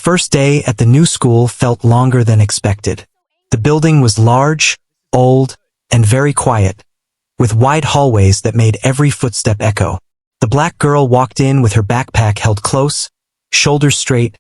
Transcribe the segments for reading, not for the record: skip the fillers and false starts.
first day at the new school felt longer than expected. The building was large, old, and very quiet, with wide hallways that made every footstep echo. The black girl walked in with her backpack held close, shoulders straight,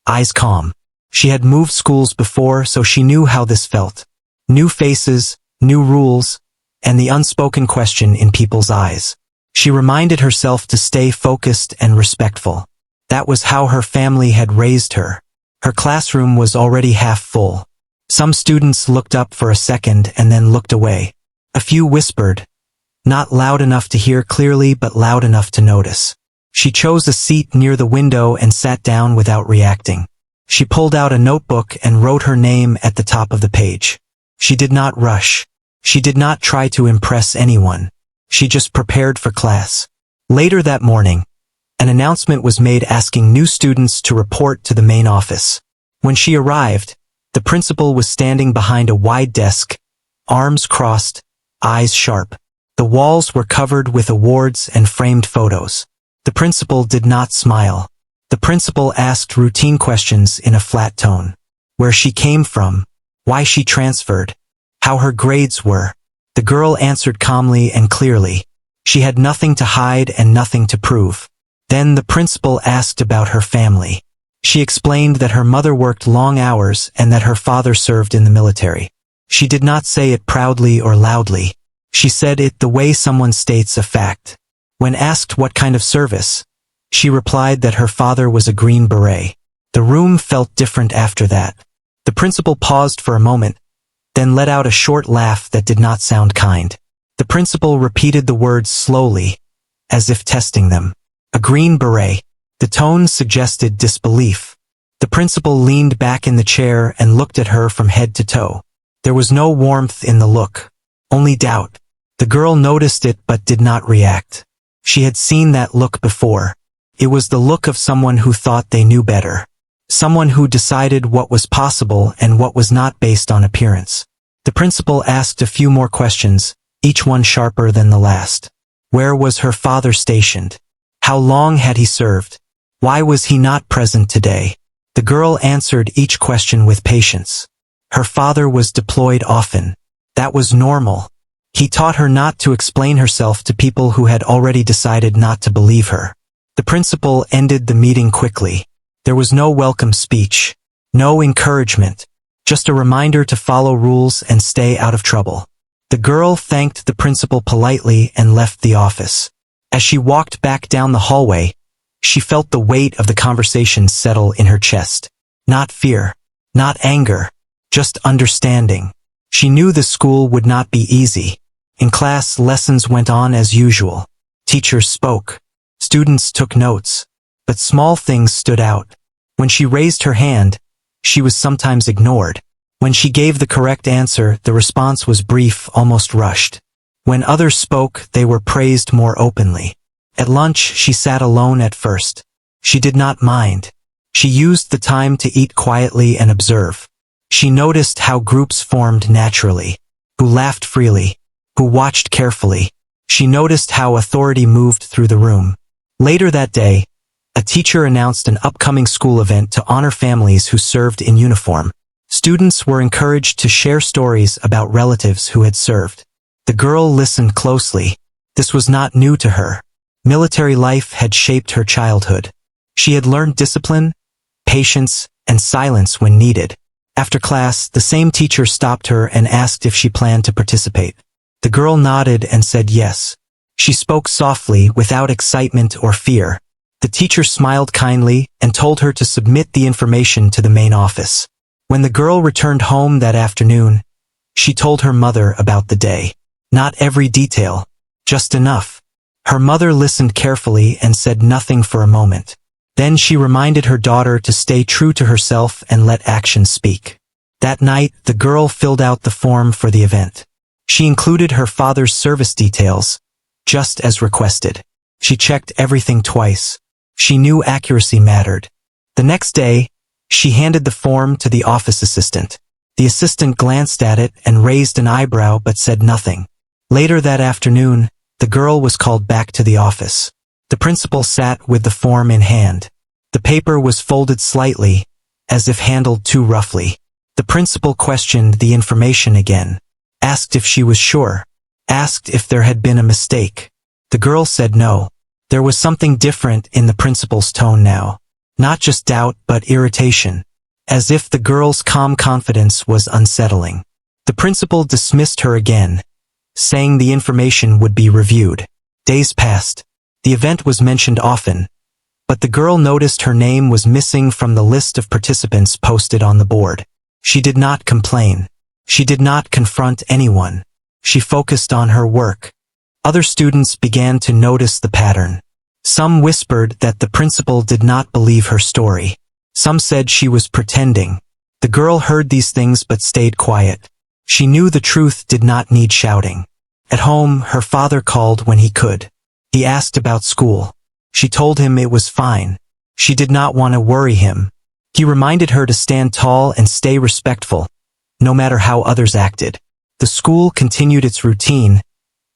eyes calm. She had moved schools before, so she knew how this felt. New faces, new rules, and the unspoken question in people's eyes. She reminded herself to stay focused and respectful. That was how her family had raised her. Her classroom was already half full. Some students looked up for a second and then looked away. A few whispered, not loud enough to hear clearly but loud enough to notice. She chose a seat near the window and sat down without reacting. She pulled out a notebook and wrote her name at the top of the page. She did not rush. She did not try to impress anyone. She just prepared for class. Later that morning, an announcement was made asking new students to report to the main office. When she arrived, the principal was standing behind a wide desk, arms crossed, eyes sharp. The walls were covered with awards and framed photos. The principal did not smile. The principal asked routine questions in a flat tone. Where she came from, why she transferred, how her grades were. The girl answered calmly and clearly. She had nothing to hide and nothing to prove. Then the principal asked about her family. She explained that her mother worked long hours and that her father served in the military. She did not say it proudly or loudly. She said it the way someone states a fact. When asked what kind of service, she replied that her father was a Green Beret. The room felt different after that. The principal paused for a moment, then let out a short laugh that did not sound kind. The principal repeated the words slowly, as if testing them. A Green Beret. The tone suggested disbelief. The principal leaned back in the chair and looked at her from head to toe. There was no warmth in the look, only doubt. The girl noticed it but did not react. She had seen that look before. It was the look of someone who thought they knew better. Someone who decided what was possible and what was not based on appearance. The principal asked a few more questions, each one sharper than the last. Where was her father stationed? How long had he served? Why was he not present today? The girl answered each question with patience. Her father was deployed often. That was normal. He taught her not to explain herself to people who had already decided not to believe her. The principal ended the meeting quickly. There was no welcome speech, no encouragement, just a reminder to follow rules and stay out of trouble. The girl thanked the principal politely and left the office. As she walked back down the hallway, she felt the weight of the conversation settle in her chest. Not fear, not anger, just understanding. She knew the school would not be easy. In class, lessons went on as usual. Teachers spoke. Students took notes. But small things stood out. When she raised her hand, she was sometimes ignored. When she gave the correct answer, the response was brief, almost rushed. When others spoke, they were praised more openly. At lunch, she sat alone at first. She did not mind. She used the time to eat quietly and observe. She noticed how groups formed naturally, who laughed freely, who watched carefully. She noticed how authority moved through the room. Later that day, a teacher announced an upcoming school event to honor families who served in uniform. Students were encouraged to share stories about relatives who had served. The girl listened closely. This was not new to her. Military life had shaped her childhood. She had learned discipline, patience, and silence when needed. After class, the same teacher stopped her and asked if she planned to participate. The girl nodded and said yes. She spoke softly, without excitement or fear. The teacher smiled kindly and told her to submit the information to the main office. When the girl returned home that afternoon, she told her mother about the day. Not every detail, just enough. Her mother listened carefully and said nothing for a moment. Then she reminded her daughter to stay true to herself and let action speak. That night, the girl filled out the form for the event. She included her father's service details, just as requested. She checked everything twice. She knew accuracy mattered. The next day, she handed the form to the office assistant. The assistant glanced at it and raised an eyebrow but said nothing. Later that afternoon, the girl was called back to the office. The principal sat with the form in hand. The paper was folded slightly, as if handled too roughly. The principal questioned the information again, asked if she was sure, asked if there had been a mistake. The girl said no. There was something different in the principal's tone now. Not just doubt, but irritation. As if the girl's calm confidence was unsettling. The principal dismissed her again, saying the information would be reviewed. Days passed. The event was mentioned often, but the girl noticed her name was missing from the list of participants posted on the board. She did not complain. She did not confront anyone. She focused on her work. Other students began to notice the pattern. Some whispered that the principal did not believe her story. Some said she was pretending. The girl heard these things but stayed quiet. She knew the truth did not need shouting. At home, her father called when he could. He asked about school. She told him it was fine. She did not want to worry him. He reminded her to stand tall and stay respectful, no matter how others acted. The school continued its routine,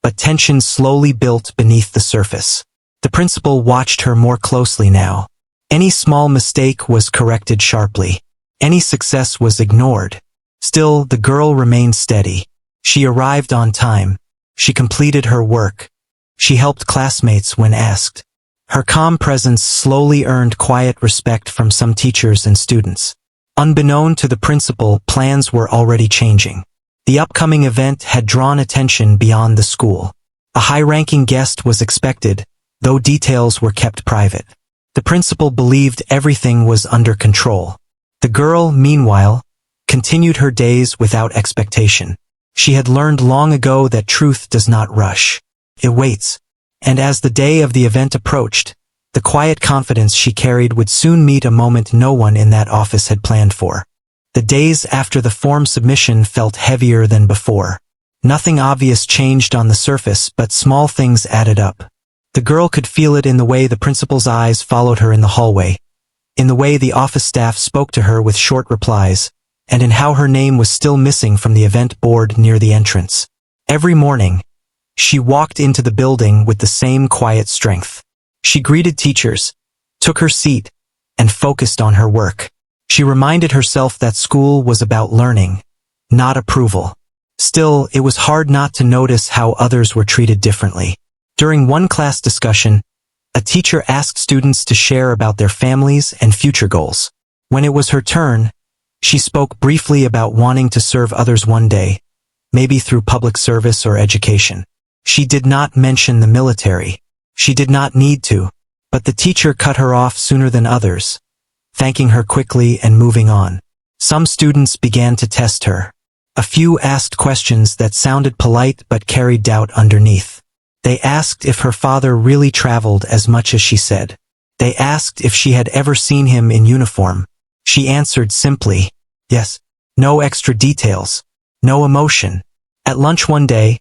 but tension slowly built beneath the surface. The principal watched her more closely now. Any small mistake was corrected sharply. Any success was ignored. Still, the girl remained steady. She arrived on time. She completed her work. She helped classmates when asked. Her calm presence slowly earned quiet respect from some teachers and students. Unbeknown to the principal, plans were already changing. The upcoming event had drawn attention beyond the school. A high-ranking guest was expected, though details were kept private. The principal believed everything was under control. The girl, meanwhile, continued her days without expectation. She had learned long ago that truth does not rush. It waits. And as the day of the event approached, the quiet confidence she carried would soon meet a moment no one in that office had planned for. The days after the form submission felt heavier than before. Nothing obvious changed on the surface, but small things added up. The girl could feel it in the way the principal's eyes followed her in the hallway, in the way the office staff spoke to her with short replies, and in how her name was still missing from the event board near the entrance. Every morning, she walked into the building with the same quiet strength. She greeted teachers, took her seat, and focused on her work. She reminded herself that school was about learning, not approval. Still, it was hard not to notice how others were treated differently. During one class discussion, a teacher asked students to share about their families and future goals. When it was her turn, she spoke briefly about wanting to serve others one day, maybe through public service or education. She did not mention the military. She did not need to, but the teacher cut her off sooner than others, thanking her quickly and moving on. Some students began to test her. A few asked questions that sounded polite but carried doubt underneath. They asked if her father really traveled as much as she said. They asked if she had ever seen him in uniform. She answered simply, yes. No extra details. No emotion. At lunch one day,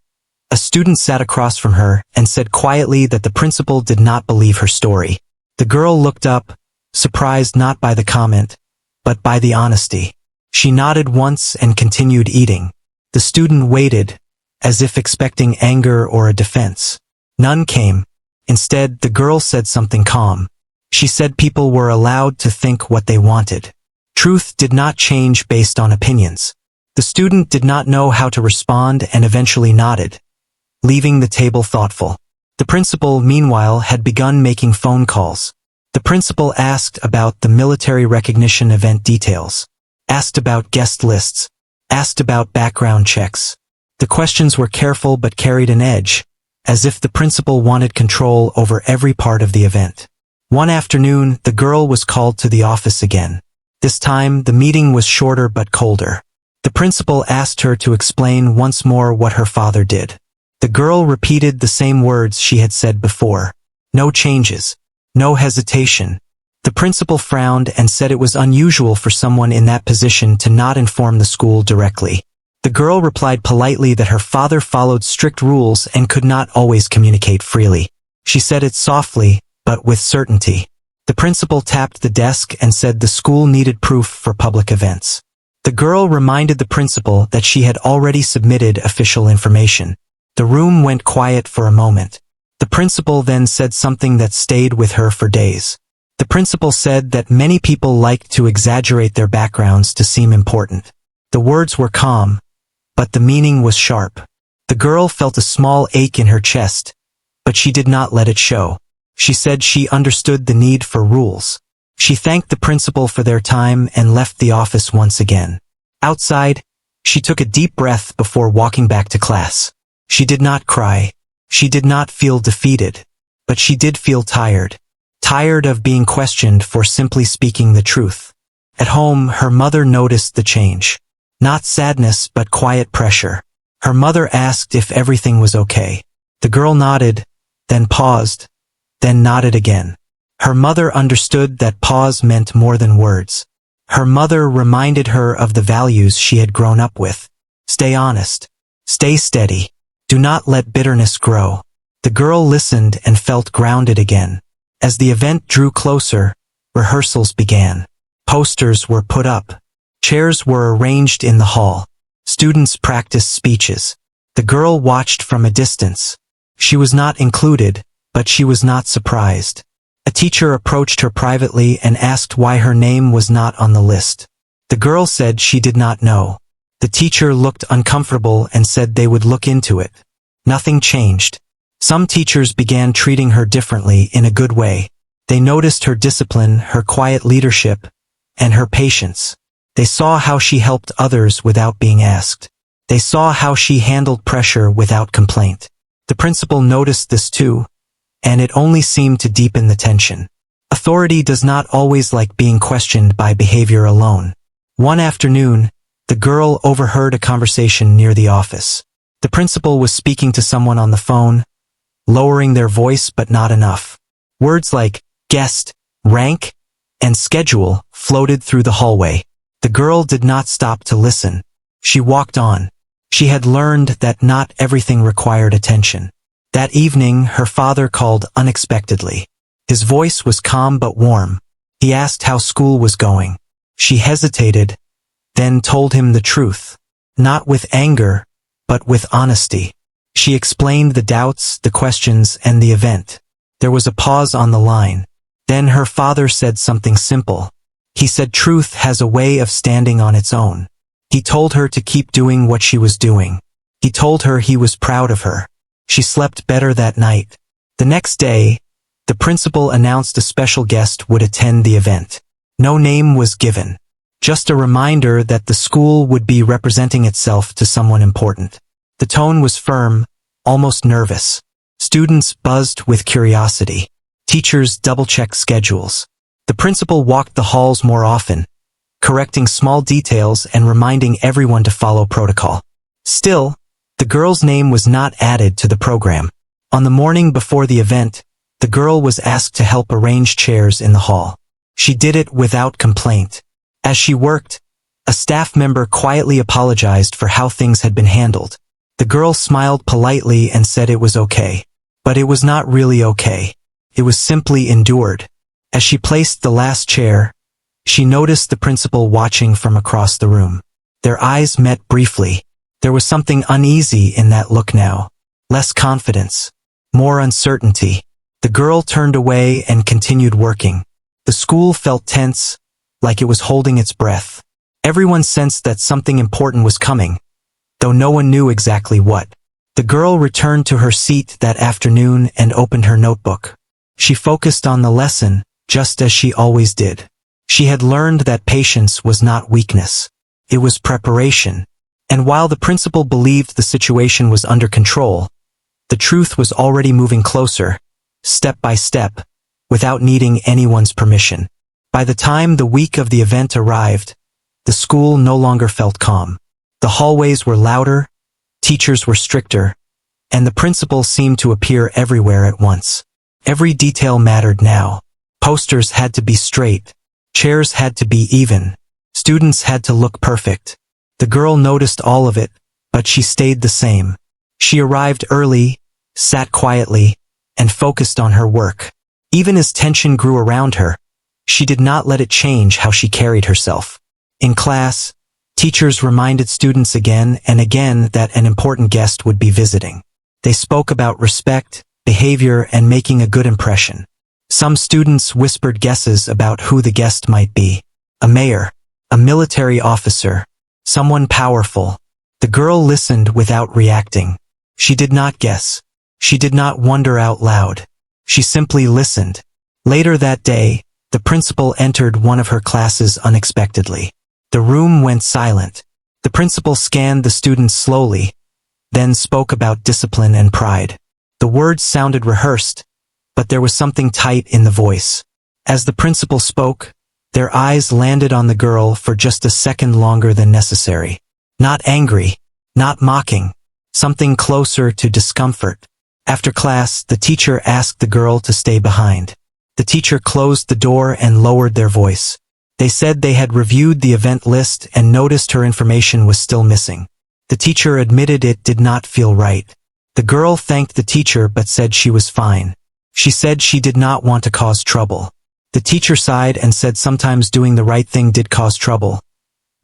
a student sat across from her and said quietly that the principal did not believe her story. The girl looked up, surprised not by the comment, but by the honesty. She nodded once and continued eating. The student waited, as if expecting anger or a defense. None came. Instead, the girl said something calm. She said people were allowed to think what they wanted. Truth did not change based on opinions. The student did not know how to respond and eventually nodded, leaving the table thoughtful. The principal, meanwhile, had begun making phone calls. The principal asked about the military recognition event details, asked about guest lists, asked about background checks. The questions were careful but carried an edge, as if the principal wanted control over every part of the event. One afternoon, the girl was called to the office again. This time, the meeting was shorter but colder. The principal asked her to explain once more what her father did. The girl repeated the same words she had said before. No changes. No hesitation. The principal frowned and said it was unusual for someone in that position to not inform the school directly. The girl replied politely that her father followed strict rules and could not always communicate freely. She said it softly, but with certainty. The principal tapped the desk and said the school needed proof for public events. The girl reminded the principal that she had already submitted official information. The room went quiet for a moment. The principal then said something that stayed with her for days. The principal said that many people like to exaggerate their backgrounds to seem important. The words were calm, but the meaning was sharp. The girl felt a small ache in her chest, but she did not let it show. She said she understood the need for rules. She thanked the principal for their time and left the office once again. Outside, she took a deep breath before walking back to class. She did not cry. She did not feel defeated, but she did feel tired. Tired of being questioned for simply speaking the truth. At home, her mother noticed the change. Not sadness, but quiet pressure. Her mother asked if everything was okay. The girl nodded, then paused, then nodded again. Her mother understood that pause meant more than words. Her mother reminded her of the values she had grown up with. Stay honest. Stay steady. Do not let bitterness grow. The girl listened and felt grounded again. As the event drew closer, rehearsals began. Posters were put up. Chairs were arranged in the hall. Students practiced speeches. The girl watched from a distance. She was not included, but she was not surprised. A teacher approached her privately and asked why her name was not on the list. The girl said she did not know. The teacher looked uncomfortable and said they would look into it. Nothing changed. Some teachers began treating her differently in a good way. They noticed her discipline, her quiet leadership, and her patience. They saw how she helped others without being asked. They saw how she handled pressure without complaint. The principal noticed this too, and it only seemed to deepen the tension. Authority does not always like being questioned by behavior alone. One afternoon, the girl overheard a conversation near the office. The principal was speaking to someone on the phone, lowering their voice but not enough. Words like guest, rank, and schedule floated through the hallway. The girl did not stop to listen. She walked on. She had learned that not everything required attention. That evening, her father called unexpectedly. His voice was calm but warm. He asked how school was going. She hesitated, then told him the truth. Not with anger, but with honesty. She explained the doubts, the questions, and the event. There was a pause on the line. Then her father said something simple. He said truth has a way of standing on its own. He told her to keep doing what she was doing. He told her he was proud of her. She slept better that night. The next day, the principal announced a special guest would attend the event. No name was given. Just a reminder that the school would be representing itself to someone important. The tone was firm, almost nervous. Students buzzed with curiosity. Teachers double-checked schedules. The principal walked the halls more often, correcting small details and reminding everyone to follow protocol. Still, the girl's name was not added to the program. On the morning before the event, the girl was asked to help arrange chairs in the hall. She did it without complaint. As she worked, a staff member quietly apologized for how things had been handled. The girl smiled politely and said it was okay. But it was not really okay. It was simply endured. As she placed the last chair, she noticed the principal watching from across the room. Their eyes met briefly. There was something uneasy in that look now. Less confidence. More uncertainty. The girl turned away and continued working. The school felt tense, like it was holding its breath. Everyone sensed that something important was coming, though no one knew exactly what. The girl returned to her seat that afternoon and opened her notebook. She focused on the lesson, just as she always did. She had learned that patience was not weakness. It was preparation. And while the principal believed the situation was under control, the truth was already moving closer, step by step, without needing anyone's permission. By the time the week of the event arrived, the school no longer felt calm. The hallways were louder, teachers were stricter, and the principal seemed to appear everywhere at once. Every detail mattered now. Posters had to be straight. Chairs had to be even. Students had to look perfect. The girl noticed all of it, but she stayed the same. She arrived early, sat quietly, and focused on her work. Even as tension grew around her, she did not let it change how she carried herself. In class, teachers reminded students again and again that an important guest would be visiting. They spoke about respect, behavior, and making a good impression. Some students whispered guesses about who the guest might be. A mayor, a military officer, someone powerful. The girl listened without reacting. She did not guess. She did not wonder out loud. She simply listened. Later that day, the principal entered one of her classes unexpectedly. The room went silent. The principal scanned the students slowly, then spoke about discipline and pride. The words sounded rehearsed, but there was something tight in the voice. As the principal spoke, their eyes landed on the girl for just a second longer than necessary. Not angry, not mocking, something closer to discomfort. After class, the teacher asked the girl to stay behind. The teacher closed the door and lowered their voice. They said they had reviewed the event list and noticed her information was still missing. The teacher admitted it did not feel right. The girl thanked the teacher but said she was fine. She said she did not want to cause trouble. The teacher sighed and said sometimes doing the right thing did cause trouble,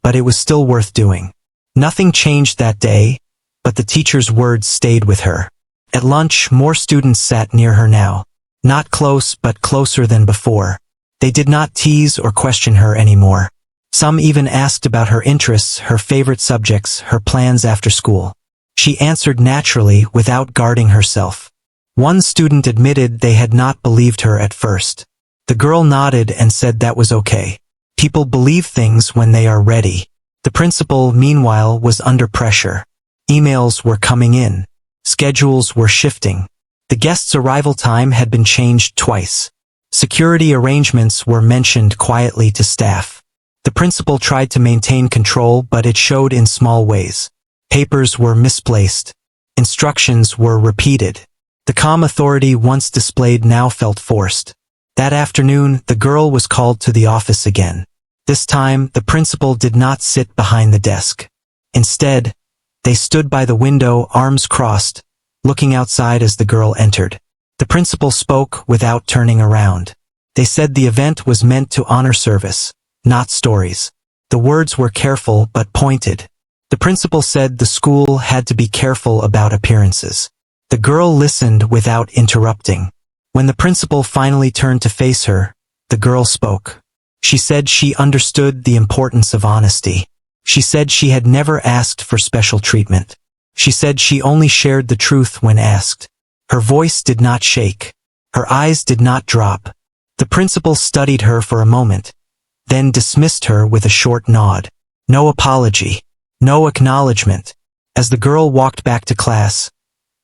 but it was still worth doing. Nothing changed that day, but the teacher's words stayed with her. At lunch, more students sat near her now. Not close, but closer than before. They did not tease or question her anymore. Some even asked about her interests, her favorite subjects, her plans after school. She answered naturally without guarding herself. One student admitted they had not believed her at first. The girl nodded and said that was okay. People believe things when they are ready. The principal, meanwhile, was under pressure. Emails were coming in. Schedules were shifting. The guest's arrival time had been changed twice. Security arrangements were mentioned quietly to staff. The principal tried to maintain control, but it showed in small ways. Papers were misplaced. Instructions were repeated. The calm authority once displayed now felt forced. That afternoon, the girl was called to the office again. This time, the principal did not sit behind the desk. Instead, they stood by the window, arms crossed, looking outside as the girl entered. The principal spoke without turning around. They said the event was meant to honor service, not stories. The words were careful but pointed. The principal said the school had to be careful about appearances. The girl listened without interrupting. When the principal finally turned to face her, the girl spoke. She said she understood the importance of honesty. She said she had never asked for special treatment. She said she only shared the truth when asked. Her voice did not shake. Her eyes did not drop. The principal studied her for a moment, then dismissed her with a short nod. No apology. No acknowledgement. As the girl walked back to class,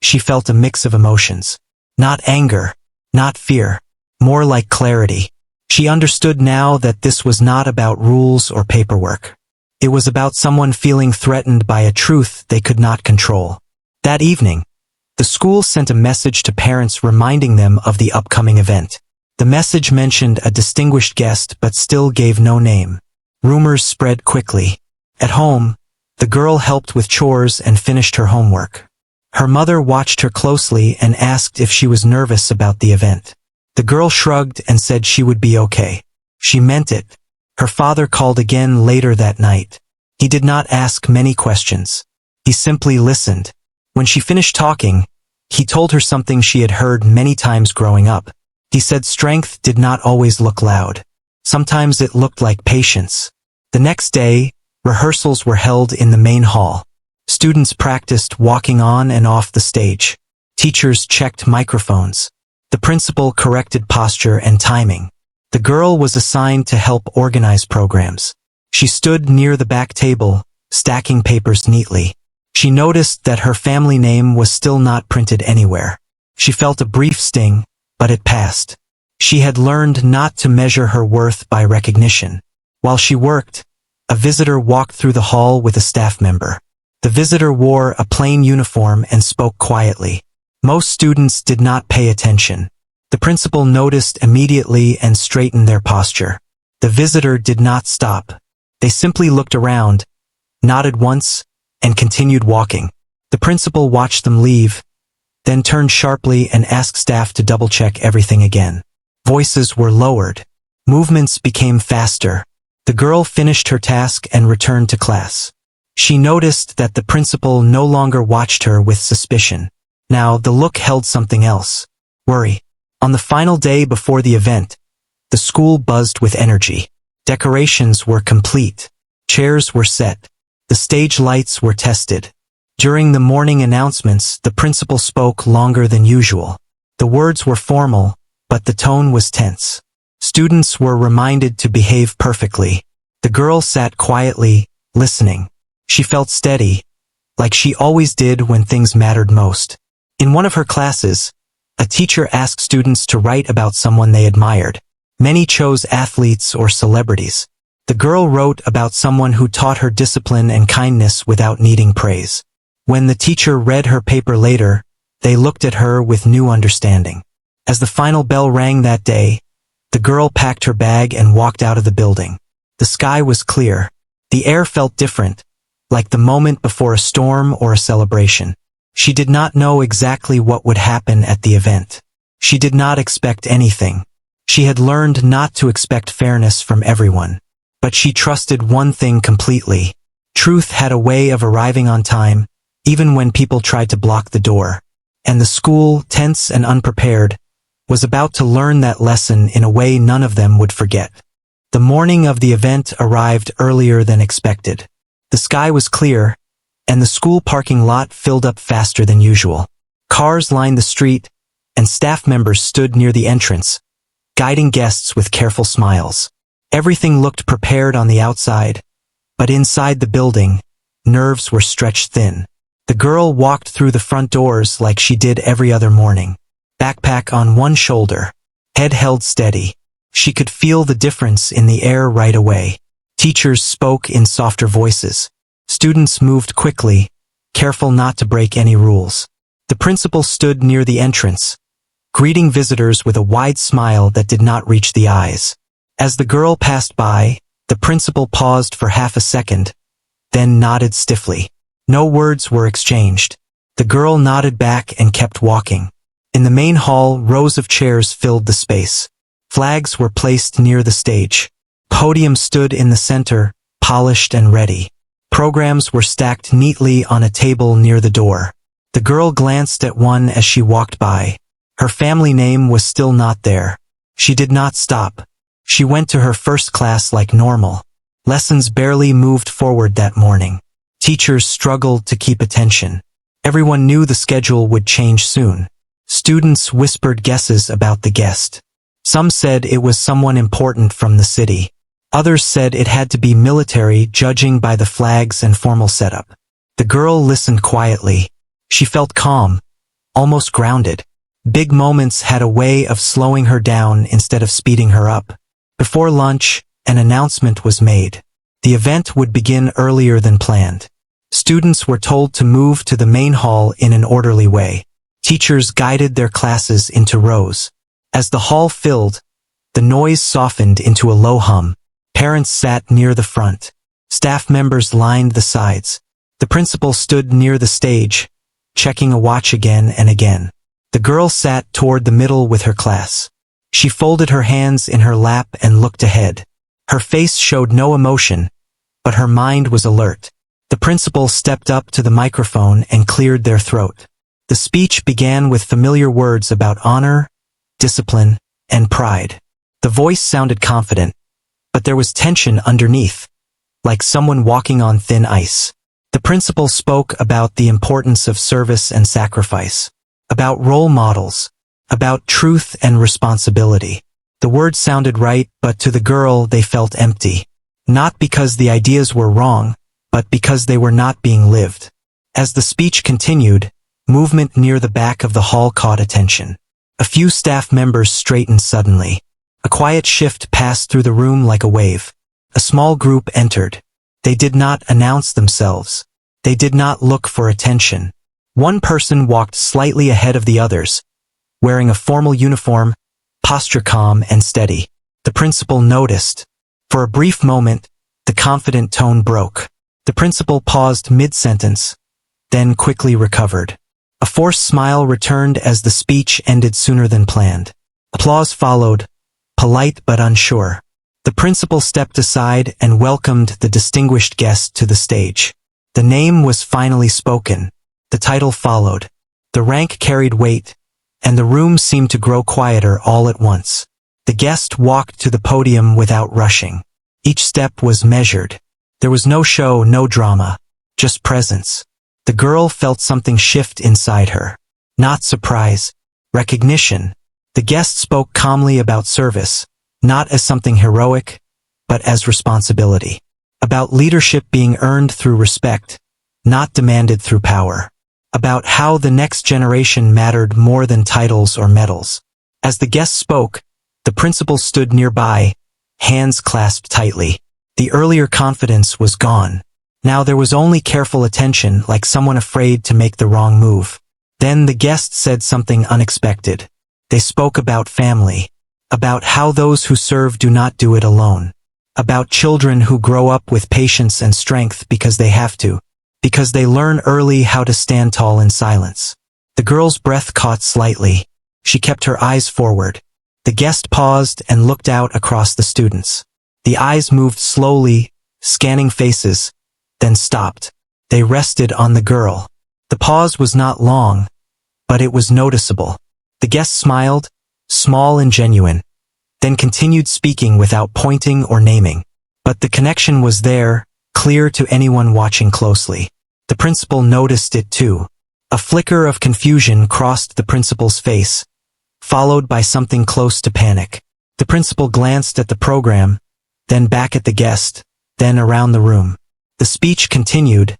she felt a mix of emotions. Not anger, not fear, more like clarity. She understood now that this was not about rules or paperwork. It was about someone feeling threatened by a truth they could not control. That evening, the school sent a message to parents reminding them of the upcoming event. The message mentioned a distinguished guest but still gave no name. Rumors spread quickly. At home, the girl helped with chores and finished her homework. Her mother watched her closely and asked if she was nervous about the event. The girl shrugged and said she would be okay. She meant it. Her father called again later that night. He did not ask many questions. He simply listened. When she finished talking, he told her something she had heard many times growing up. He said strength did not always look loud. Sometimes it looked like patience. The next day, rehearsals were held in the main hall. Students practiced walking on and off the stage. Teachers checked microphones. The principal corrected posture and timing. The girl was assigned to help organize programs. She stood near the back table, stacking papers neatly. She noticed that her family name was still not printed anywhere. She felt a brief sting, but it passed. She had learned not to measure her worth by recognition. While she worked, a visitor walked through the hall with a staff member. The visitor wore a plain uniform and spoke quietly. Most students did not pay attention. The principal noticed immediately and straightened their posture. The visitor did not stop. They simply looked around, nodded once, and continued walking. The principal watched them leave, then turned sharply and asked staff to double-check everything again. Voices were lowered. Movements became faster. The girl finished her task and returned to class. She noticed that the principal no longer watched her with suspicion. Now the look held something else. Worry. On the final day before the event, the school buzzed with energy. Decorations were complete. Chairs were set. The stage lights were tested. During the morning announcements, the principal spoke longer than usual. The words were formal, but the tone was tense. Students were reminded to behave perfectly. The girl sat quietly, listening. She felt steady, like she always did when things mattered most. In one of her classes, a teacher asked students to write about someone they admired. Many chose athletes or celebrities. The girl wrote about someone who taught her discipline and kindness without needing praise. When the teacher read her paper later, they looked at her with new understanding. As the final bell rang that day, the girl packed her bag and walked out of the building. The sky was clear. The air felt different, like the moment before a storm or a celebration. She did not know exactly what would happen at the event. She did not expect anything. She had learned not to expect fairness from everyone. But she trusted one thing completely. Truth had a way of arriving on time, even when people tried to block the door. And the school, tense and unprepared, was about to learn that lesson in a way none of them would forget. The morning of the event arrived earlier than expected. The sky was clear, and the school parking lot filled up faster than usual. Cars lined the street, and staff members stood near the entrance, guiding guests with careful smiles. Everything looked prepared on the outside, but inside the building, nerves were stretched thin. The girl walked through the front doors like she did every other morning. Backpack on one shoulder, head held steady. She could feel the difference in the air right away. Teachers spoke in softer voices. Students moved quickly, careful not to break any rules. The principal stood near the entrance, greeting visitors with a wide smile that did not reach the eyes. As the girl passed by, the principal paused for half a second, then nodded stiffly. No words were exchanged. The girl nodded back and kept walking. In the main hall, rows of chairs filled the space. Flags were placed near the stage. Podium stood in the center, polished and ready. Programs were stacked neatly on a table near the door. The girl glanced at one as she walked by. Her family name was still not there. She did not stop. She went to her first class like normal. Lessons barely moved forward that morning. Teachers struggled to keep attention. Everyone knew the schedule would change soon. Students whispered guesses about the guest. Some said it was someone important from the city. Others said it had to be military, judging by the flags and formal setup. The girl listened quietly. She felt calm, almost grounded. Big moments had a way of slowing her down instead of speeding her up. Before lunch, an announcement was made. The event would begin earlier than planned. Students were told to move to the main hall in an orderly way. Teachers guided their classes into rows. As the hall filled, the noise softened into a low hum. Parents sat near the front. Staff members lined the sides. The principal stood near the stage, checking a watch again and again. The girl sat toward the middle with her class. She folded her hands in her lap and looked ahead. Her face showed no emotion, but her mind was alert. The principal stepped up to the microphone and cleared their throat. The speech began with familiar words about honor, discipline, and pride. The voice sounded confident, but there was tension underneath, like someone walking on thin ice. The principal spoke about the importance of service and sacrifice, about role models, about truth and responsibility. The words sounded right, but to the girl they felt empty. Not because the ideas were wrong, but because they were not being lived. As the speech continued, movement near the back of the hall caught attention. A few staff members straightened suddenly. A quiet shift passed through the room like a wave. A small group entered. They did not announce themselves. They did not look for attention. One person walked slightly ahead of the others, wearing a formal uniform, posture calm and steady. The principal noticed. For a brief moment, the confident tone broke. The principal paused mid-sentence, then quickly recovered. A forced smile returned as the speech ended sooner than planned. Applause followed, polite but unsure. The principal stepped aside and welcomed the distinguished guest to the stage. The name was finally spoken. The title followed. The rank carried weight, and the room seemed to grow quieter all at once. The guest walked to the podium without rushing. Each step was measured. There was no show, no drama, just presence. The girl felt something shift inside her. Not surprise, recognition. The guest spoke calmly about service, not as something heroic, but as responsibility. About leadership being earned through respect, not demanded through power. About how the next generation mattered more than titles or medals. As the guest spoke, the principal stood nearby, hands clasped tightly. The earlier confidence was gone. Now there was only careful attention, like someone afraid to make the wrong move. Then the guest said something unexpected. They spoke about family, about how those who serve do not do it alone, about children who grow up with patience and strength because they have to, because they learn early how to stand tall in silence. The girl's breath caught slightly. She kept her eyes forward. The guest paused and looked out across the students. The eyes moved slowly, scanning faces, then stopped. They rested on the girl. The pause was not long, but it was noticeable. The guest smiled, small and genuine, then continued speaking without pointing or naming. But the connection was there, clear to anyone watching closely. The principal noticed it too. A flicker of confusion crossed the principal's face, followed by something close to panic. The principal glanced at the program, then back at the guest, then around the room. The speech continued,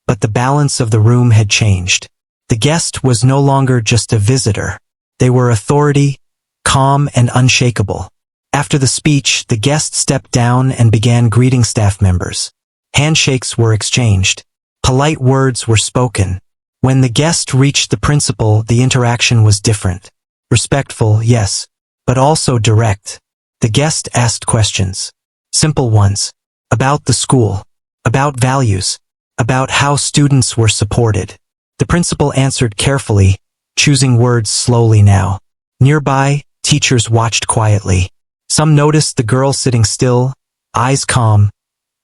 but the balance of the room had changed. The guest was no longer just a visitor. They were authority, calm and unshakable. After the speech, the guest stepped down and began greeting staff members. Handshakes were exchanged. Polite words were spoken. When the guest reached the principal, the interaction was different. Respectful, yes, but also direct. The guest asked questions. Simple ones. About the school. About values. About how students were supported. The principal answered carefully, choosing words slowly now. Nearby, teachers watched quietly. Some noticed the girl sitting still, eyes calm,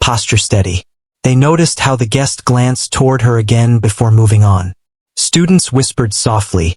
posture steady. They noticed how the guest glanced toward her again before moving on. Students whispered softly,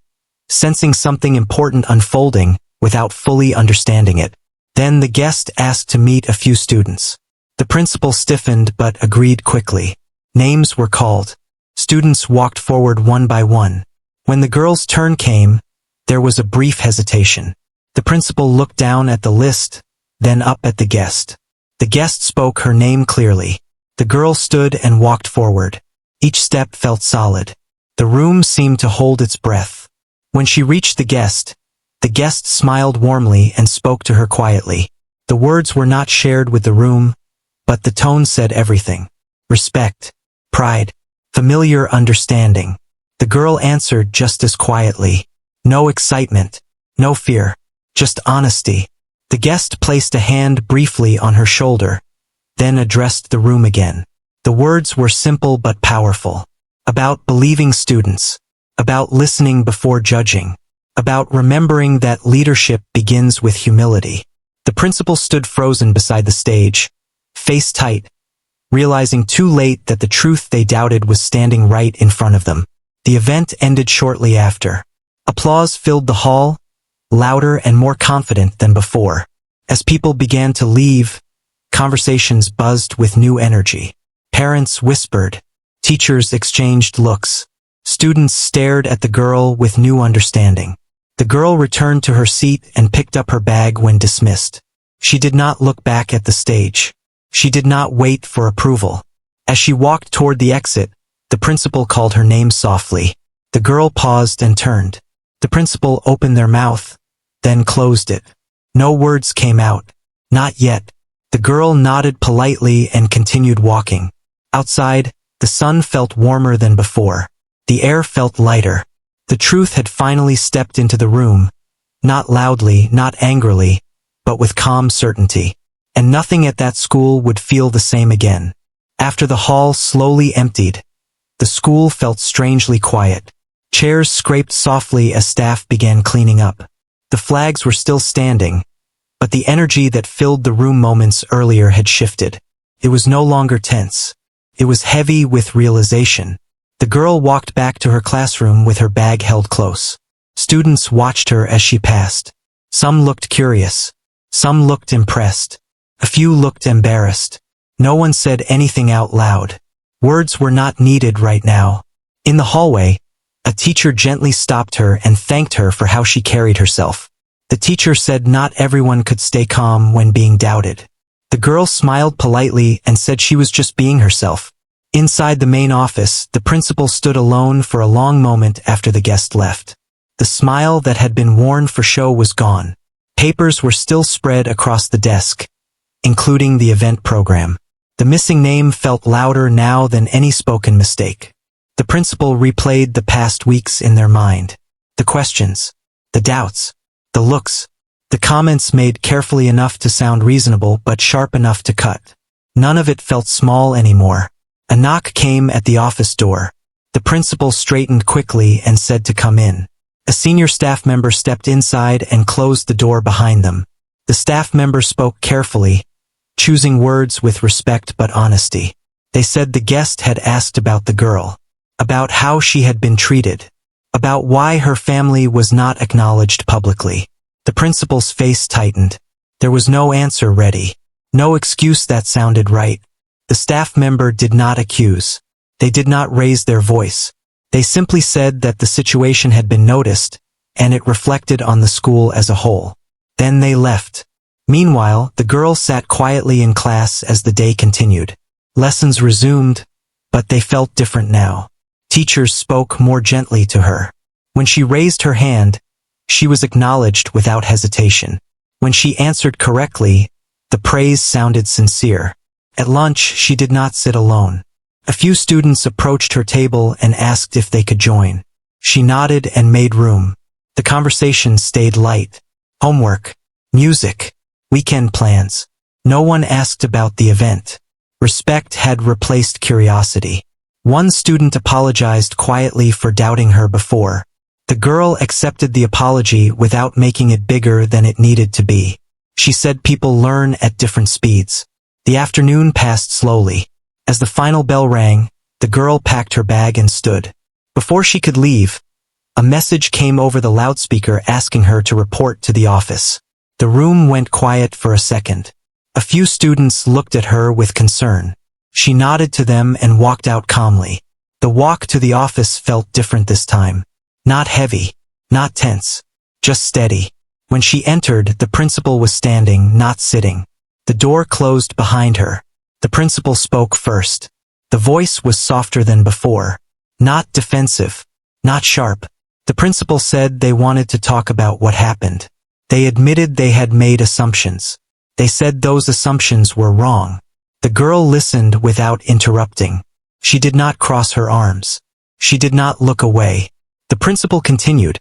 sensing something important unfolding without fully understanding it. Then the guest asked to meet a few students. The principal stiffened but agreed quickly. Names were called. Students walked forward one by one. When the girl's turn came, there was a brief hesitation. The principal looked down at the list, then up at the guest. The guest spoke her name clearly. The girl stood and walked forward. Each step felt solid. The room seemed to hold its breath. When she reached the guest smiled warmly and spoke to her quietly. The words were not shared with the room, but the tone said everything. Respect, pride, familiar understanding. The girl answered just as quietly. No excitement, no fear, just honesty. The guest placed a hand briefly on her shoulder, then addressed the room again. The words were simple but powerful. About believing students. About listening before judging. About remembering that leadership begins with humility. The principal stood frozen beside the stage, face tight, realizing too late that the truth they doubted was standing right in front of them. The event ended shortly after. Applause filled the hall, louder and more confident than before. As people began to leave, conversations buzzed with new energy. Parents whispered. Teachers exchanged looks. Students stared at the girl with new understanding. The girl returned to her seat and picked up her bag when dismissed. She did not look back at the stage. She did not wait for approval. As she walked toward the exit, the principal called her name softly. The girl paused and turned. The principal opened their mouth, then closed it. No words came out. Not yet. The girl nodded politely and continued walking. Outside, the sun felt warmer than before. The air felt lighter. The truth had finally stepped into the room. Not loudly, not angrily, but with calm certainty. And nothing at that school would feel the same again. After the hall slowly emptied, the school felt strangely quiet. Chairs scraped softly as staff began cleaning up. The flags were still standing, but the energy that filled the room moments earlier had shifted. It was no longer tense. It was heavy with realization. The girl walked back to her classroom with her bag held close. Students watched her as she passed. Some looked curious. Some looked impressed. A few looked embarrassed. No one said anything out loud. Words were not needed right now. In the hallway, a teacher gently stopped her and thanked her for how she carried herself. The teacher said not everyone could stay calm when being doubted. The girl smiled politely and said she was just being herself. Inside the main office, the principal stood alone for a long moment after the guest left. The smile that had been worn for show was gone. Papers were still spread across the desk, including the event program. The missing name felt louder now than any spoken mistake. The principal replayed the past weeks in their mind. The questions, the doubts, the looks, the comments made carefully enough to sound reasonable but sharp enough to cut. None of it felt small anymore. A knock came at the office door. The principal straightened quickly and said to come in. A senior staff member stepped inside and closed the door behind them. The staff member spoke carefully, choosing words with respect but honesty. They said the guest had asked about the girl, about how she had been treated, about why her family was not acknowledged publicly. The principal's face tightened. There was no answer ready, no excuse that sounded right. The staff member did not accuse. They did not raise their voice. They simply said that the situation had been noticed, and it reflected on the school as a whole. Then they left. Meanwhile, the girl sat quietly in class as the day continued. Lessons resumed, but they felt different now. Teachers spoke more gently to her. When she raised her hand, she was acknowledged without hesitation. When she answered correctly, the praise sounded sincere. At lunch, she did not sit alone. A few students approached her table and asked if they could join. She nodded and made room. The conversation stayed light. Homework, music, weekend plans. No one asked about the event. Respect had replaced curiosity. One student apologized quietly for doubting her before. The girl accepted the apology without making it bigger than it needed to be. She said people learn at different speeds. The afternoon passed slowly. As the final bell rang, the girl packed her bag and stood. Before she could leave, a message came over the loudspeaker asking her to report to the office. The room went quiet for a second. A few students looked at her with concern. She nodded to them and walked out calmly. The walk to the office felt different this time. Not heavy, not tense, just steady. When she entered, the principal was standing, not sitting. The door closed behind her. The principal spoke first. The voice was softer than before. Not defensive, not sharp. The principal said they wanted to talk about what happened. They admitted they had made assumptions. They said those assumptions were wrong. The girl listened without interrupting. She did not cross her arms. She did not look away. The principal continued,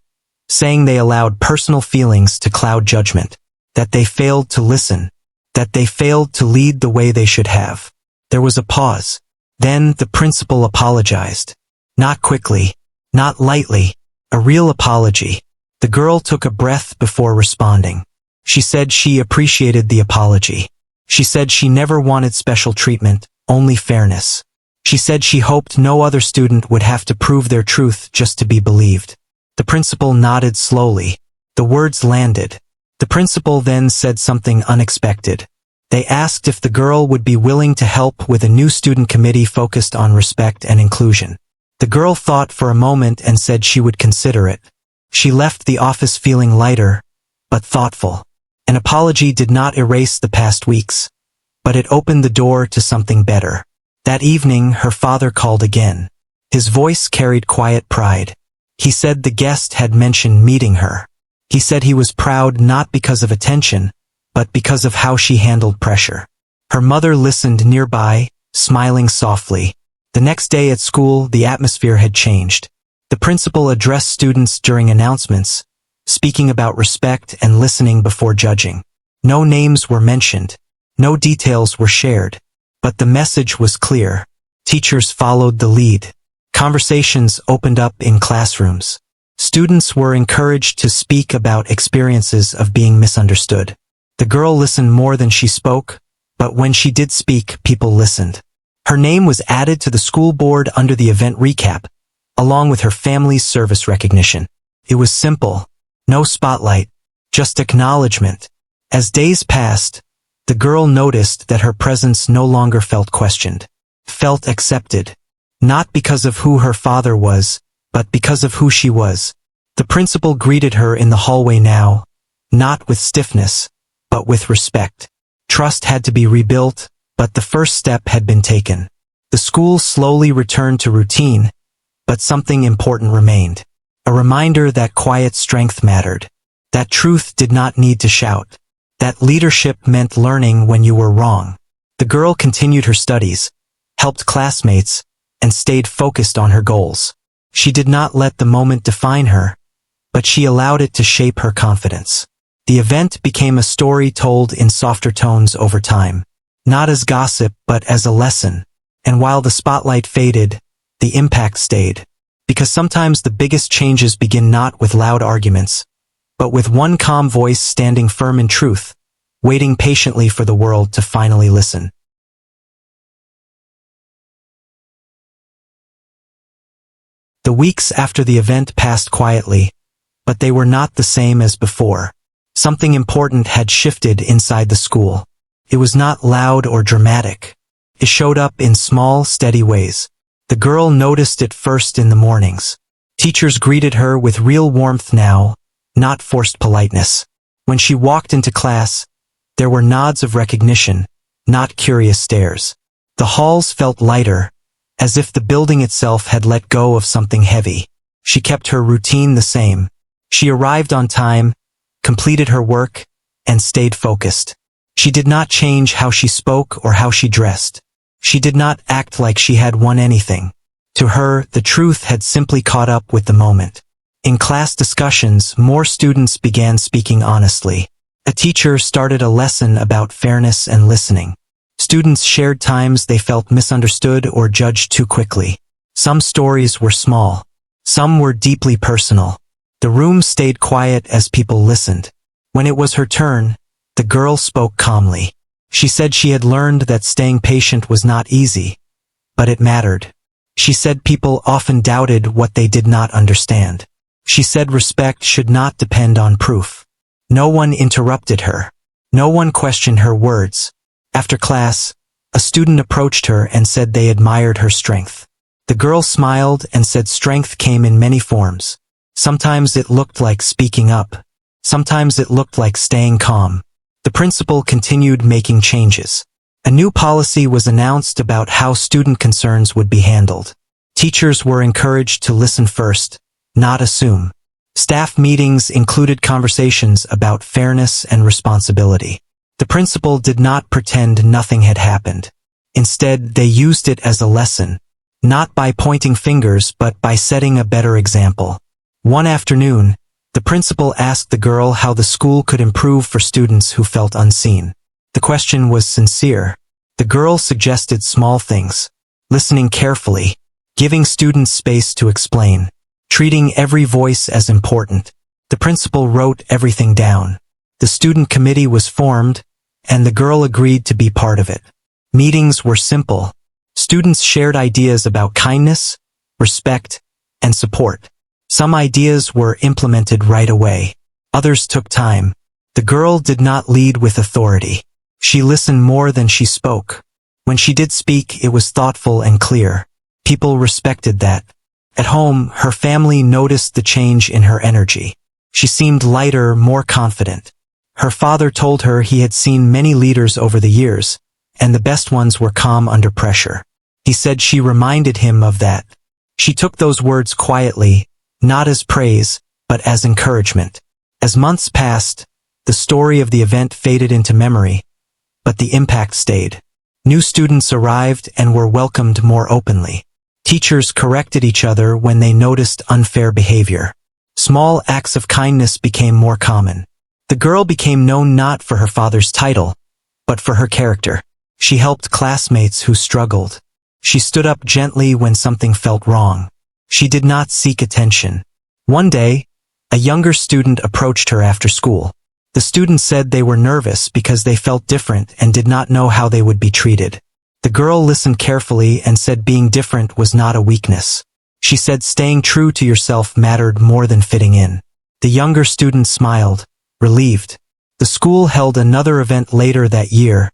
saying they allowed personal feelings to cloud judgment, that they failed to listen, that they failed to lead the way they should have. There was a pause. Then the principal apologized. Not quickly, not lightly, a real apology. The girl took a breath before responding. She said she appreciated the apology. She said she never wanted special treatment, only fairness. She said she hoped no other student would have to prove their truth just to be believed. The principal nodded slowly. The words landed. The principal then said something unexpected. They asked if the girl would be willing to help with a new student committee focused on respect and inclusion. The girl thought for a moment and said she would consider it. She left the office feeling lighter, but thoughtful. An apology did not erase the past weeks, but it opened the door to something better. That evening, her father called again. His voice carried quiet pride. He said the guest had mentioned meeting her. He said he was proud not because of attention, but because of how she handled pressure. Her mother listened nearby, smiling softly. The next day at school, the atmosphere had changed. The principal addressed students during announcements, speaking about respect and listening before judging. No names were mentioned. No details were shared. But the message was clear. Teachers followed the lead. Conversations opened up in classrooms. Students were encouraged to speak about experiences of being misunderstood. The girl listened more than she spoke, but when she did speak, people listened. Her name was added to the school board under the event recap, along with her family's service recognition. It was simple. No spotlight, just acknowledgement. As days passed, the girl noticed that her presence no longer felt questioned, felt accepted. Not because of who her father was, but because of who she was. The principal greeted her in the hallway now, not with stiffness, but with respect. Trust had to be rebuilt, but the first step had been taken. The school slowly returned to routine, but something important remained. A reminder that quiet strength mattered. That truth did not need to shout. That leadership meant learning when you were wrong. The girl continued her studies, helped classmates, and stayed focused on her goals. She did not let the moment define her, but she allowed it to shape her confidence. The event became a story told in softer tones over time. Not as gossip, but as a lesson. And while the spotlight faded, the impact stayed. Because sometimes the biggest changes begin not with loud arguments, but with one calm voice standing firm in truth, waiting patiently for the world to finally listen. The weeks after the event passed quietly, but they were not the same as before. Something important had shifted inside the school. It was not loud or dramatic. It showed up in small, steady ways. The girl noticed it first in the mornings. Teachers greeted her with real warmth now, not forced politeness. When she walked into class, there were nods of recognition, not curious stares. The halls felt lighter, as if the building itself had let go of something heavy. She kept her routine the same. She arrived on time, completed her work, and stayed focused. She did not change how she spoke or how she dressed. She did not act like she had won anything. To her, the truth had simply caught up with the moment. In class discussions, more students began speaking honestly. A teacher started a lesson about fairness and listening. Students shared times they felt misunderstood or judged too quickly. Some stories were small. Some were deeply personal. The room stayed quiet as people listened. When it was her turn, the girl spoke calmly. She said she had learned that staying patient was not easy, but it mattered. She said people often doubted what they did not understand. She said respect should not depend on proof. No one interrupted her. No one questioned her words. After class, a student approached her and said they admired her strength. The girl smiled and said strength came in many forms. Sometimes it looked like speaking up. Sometimes it looked like staying calm. The principal continued making changes. A new policy was announced about how student concerns would be handled. Teachers were encouraged to listen first, not assume. Staff meetings included conversations about fairness and responsibility. The principal did not pretend nothing had happened. Instead, they used it as a lesson, not by pointing fingers but by setting a better example. One afternoon, the principal asked the girl how the school could improve for students who felt unseen. The question was sincere. The girl suggested small things, listening carefully, giving students space to explain, treating every voice as important. The principal wrote everything down. The student committee was formed, and the girl agreed to be part of it. Meetings were simple. Students shared ideas about kindness, respect, and support. Some ideas were implemented right away. Others took time. The girl did not lead with authority. She listened more than she spoke. When she did speak, it was thoughtful and clear. People respected that. At home, her family noticed the change in her energy. She seemed lighter, more confident. Her father told her he had seen many leaders over the years, and the best ones were calm under pressure. He said she reminded him of that. She took those words quietly, not as praise, but as encouragement. As months passed, the story of the event faded into memory, but the impact stayed. New students arrived and were welcomed more openly. Teachers corrected each other when they noticed unfair behavior. Small acts of kindness became more common. The girl became known not for her father's title, but for her character. She helped classmates who struggled. She stood up gently when something felt wrong. She did not seek attention. One day, a younger student approached her after school. The student said they were nervous because they felt different and did not know how they would be treated. The girl listened carefully and said being different was not a weakness. She said staying true to yourself mattered more than fitting in. The younger student smiled, relieved. The school held another event later that year,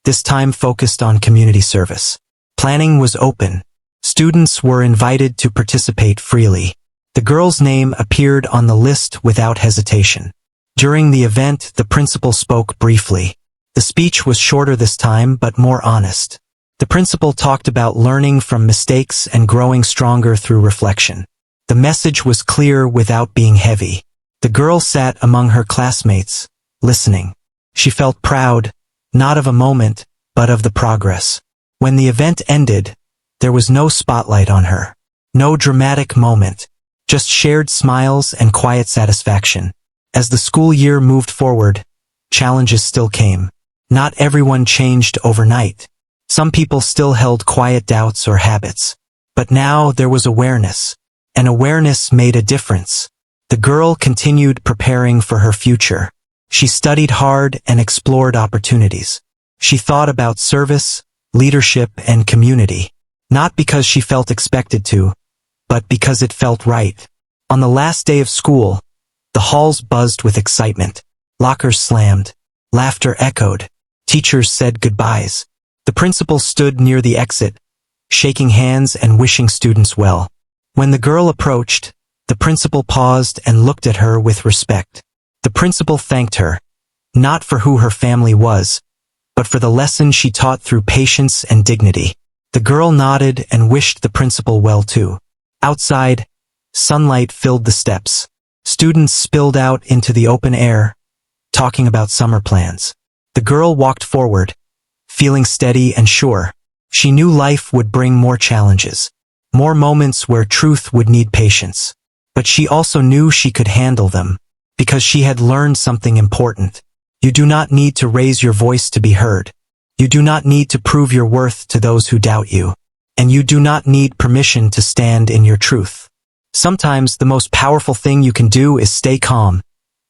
this time focused on community service. Planning was open. Students were invited to participate freely. The girl's name appeared on the list without hesitation. During the event, the principal spoke briefly. The speech was shorter this time, but more honest. The principal talked about learning from mistakes and growing stronger through reflection. The message was clear without being heavy. The girl sat among her classmates, listening. She felt proud, not of a moment, but of the progress. When the event ended, there was no spotlight on her. No dramatic moment. Just shared smiles and quiet satisfaction. As the school year moved forward, challenges still came. Not everyone changed overnight. Some people still held quiet doubts or habits. But now there was awareness. And awareness made a difference. The girl continued preparing for her future. She studied hard and explored opportunities. She thought about service, leadership, and community. Not because she felt expected to, but because it felt right. On the last day of school, the halls buzzed with excitement. Lockers slammed. Laughter echoed. Teachers said goodbyes. The principal stood near the exit, shaking hands and wishing students well. When the girl approached, the principal paused and looked at her with respect. The principal thanked her, not for who her family was, but for the lesson she taught through patience and dignity. The girl nodded and wished the principal well too. Outside, sunlight filled the steps. Students spilled out into the open air, talking about summer plans. The girl walked forward, feeling steady and sure. She knew life would bring more challenges, more moments where truth would need patience. But she also knew she could handle them, because she had learned something important. You do not need to raise your voice to be heard. You do not need to prove your worth to those who doubt you. And you do not need permission to stand in your truth. Sometimes the most powerful thing you can do is stay calm,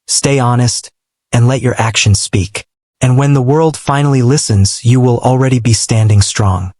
stay honest, and let your actions speak. And when the world finally listens, you will already be standing strong.